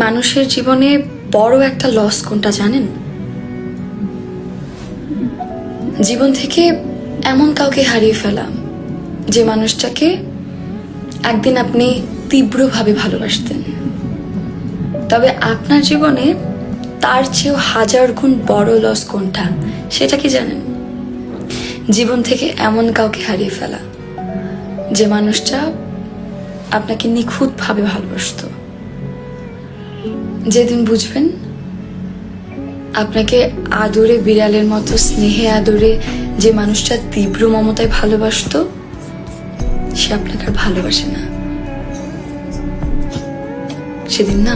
মানুষের জীবনে বড় একটা লস কোনটা জানেন? জীবন থেকে এমন কাউকে হারিয়ে ফেলা যে মানুষটাকে একদিন আপনি তীব্রভাবে ভালোবাসতেন, তবে আপনার জীবনে তার চেয়েও হাজার গুণ বড় লস কোনটা সেটা কি জানেন? জীবন থেকে এমন কাউকে হারিয়ে ফেলা যে মানুষটা আপনাকে নিখুঁতভাবে ভালোবাসতো। যেদিন বুঝবেন আপনাকে আদরে বিড়ালের মতো স্নেহে আদরে যে মানুষটা তীব্র মমতায় ভালোবাসতো সে আপনাকে আর ভালোবাসে না, সেদিন না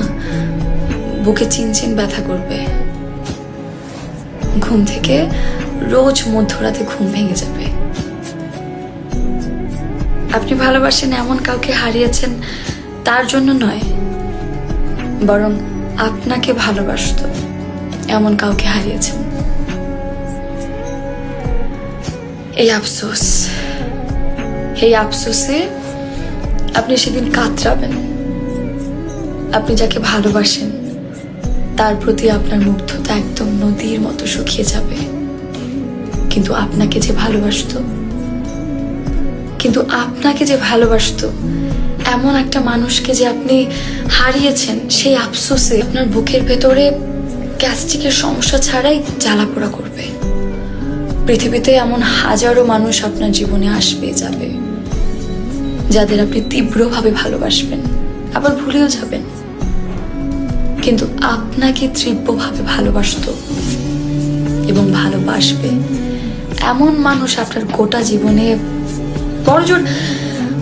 বুকে চিনচিন ব্যথা করবে, ঘুম থেকে রোজ মধ্যরাতে ঘুম ভেঙে যাবে। আপনি ভালোবাসেন এমন কাউকে হারিয়েছেন তার জন্য নয়, বরং আপনাকে ভালোবাসতো এমন কাউকে হারিয়েছেন। এই আফসোসে আপনি সেদিন কাতরাবেন। আপনি যাকে ভালোবাসেন তার প্রতি আপনার মুগ্ধতা একদম নদীর মতো শুকিয়ে যাবে, কিন্তু আপনাকে যে ভালোবাসতো এমন একটা মানুষকে যে আপনি হারিয়েছেন, সেই আফসোসে আপনার বুকের ভেতরে গ্যাস্ট্রিকের সমস্যা ছাড়াই জ্বালাপোড়া করবে। পৃথিবীতে এমন হাজারো মানুষ আপনার জীবনে আসবে যাবে যাদের আপনি তীব্রভাবে ভালোবাসবেন, আবার ভুলেও যাবেন, কিন্তু আপনাকে তীব্রভাবে ভালোবাসতো এবং ভালোবাসবে এমন মানুষ আপনার গোটা জীবনে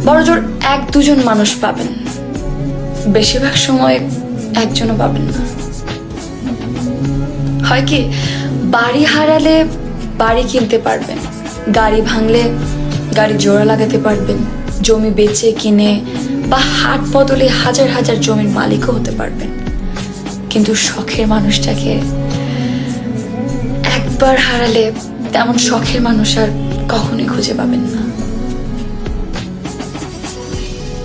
বড়জোর 1-2 মানুষ পাবেন, বেশিরভাগ সময় একজনও পাবেন না। হয় কি, বাড়ি হারালে বাড়ি কিনতে পারবেন, গাড়ি ভাঙলে গাড়ি জোড়া লাগাতে পারবেন, জমি বেচে কিনে বা হাট বদলে হাজার হাজার জমির মালিকও হতে পারবেন, কিন্তু শখের মানুষটাকে একবার হারালে তেমন শখের মানুষ আর কখনোই খুঁজে পাবেন না।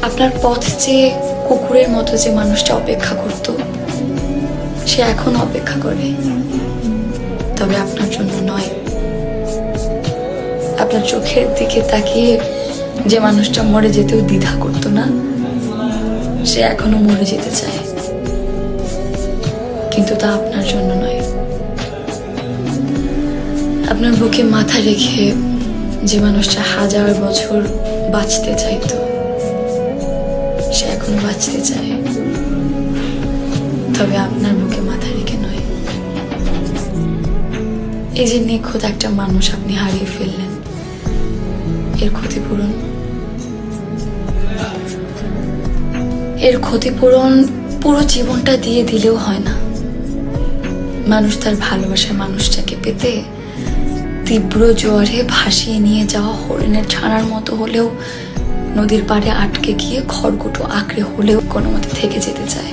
আপনার পথ চেয়ে কুকুরের মতো যে মানুষটা অপেক্ষা করত সে এখনো অপেক্ষা করে, তবে আপনার জন্য নয়। আপনার চোখের দিকে তাকিয়ে যে মানুষটা মরে যেতেও দ্বিধা করতো না সে এখনো মরে যেতে চায়, কিন্তু তা আপনার জন্য নয়। আপনার বুকে মাথা রেখে যে মানুষটা 1000 বছর বাঁচতে চাইতো সে এখনো বাঁচতে চায়, তবে আপনার বুকে মাথা রেখে নয়। এই যে নিখুঁত একটা মানুষ আপনি হারিয়ে ফেললেন, এর ক্ষতিপূরণ পুরো জীবনটা দিয়ে দিলেও হয় না। মানুষ তার ভালোবাসার মানুষটাকে পেতে তীব্র জোয়ারে ভাসিয়ে নিয়ে যাওয়া হরিণের ছানার মতো হলেও নদীর পাড়ে আটকে গিয়ে খড়কুটো আঁকড়ে হলেও কোনো মতে থেকে যেতে চায়।